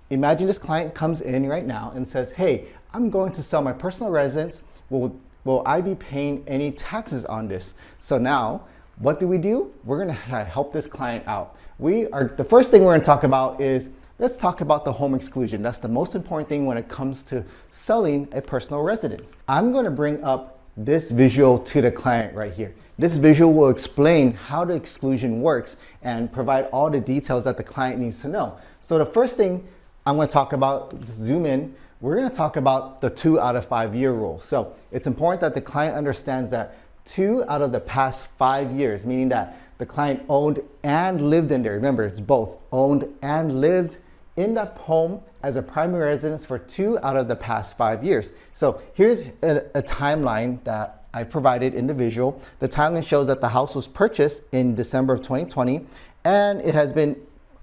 imagine this client comes in right now and says, hey, I'm going to sell my personal residence. Will I be paying any taxes on this? So now, what do? We're gonna help this client out. The first thing we're gonna talk about is, let's talk about the home exclusion. That's the most important thing when it comes to selling a personal residence. I'm gonna bring up this visual to the client right here. This visual will explain how the exclusion works and provide all the details that the client needs to know. So the first thing I'm gonna talk about, zoom in, we're gonna talk about the 2 out of 5 year rule. So it's important that the client understands that 2 out of the past 5 years, meaning that the client owned and lived in there. Remember, it's both owned and lived in that home as a primary residence for 2 out of the past 5 years. So here's a timeline that I provided in the visual. The timeline shows that the house was purchased in December of 2020, and it has been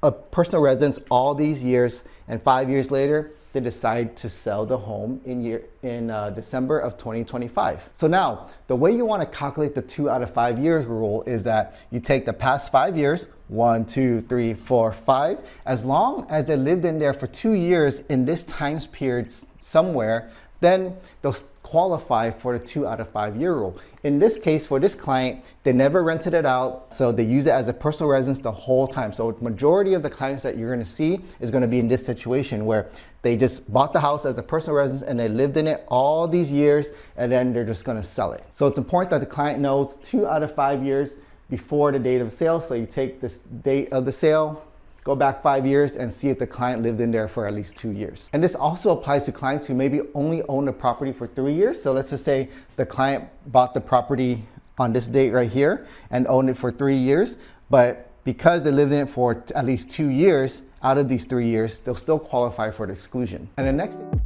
a personal residence all these years, and 5 years later, they decide to sell the home in December of 2025. So now, the way you want to calculate the 2 out of 5 years rule is that you take the past 5 years, 1, 2, 3, 4, 5, as long as they lived in there for 2 years in this time period somewhere, then they'll qualify for the 2 out of 5 year rule. In this case, for this client, they never rented it out, so they use it as a personal residence the whole time. So majority of the clients that you're gonna see is gonna be in this situation where they just bought the house as a personal residence and they lived in it all these years, and then they're just gonna sell it. So it's important that the client knows 2 out of 5 years before the date of the sale. So you take this date of the sale, go back 5 years and see if the client lived in there for at least 2 years. And this also applies to clients who maybe only own the property for 3 years. So let's just say the client bought the property on this date right here and owned it for 3 years, but because they lived in it for at least 2 years, out of these 3 years, they'll still qualify for the exclusion. And the next thing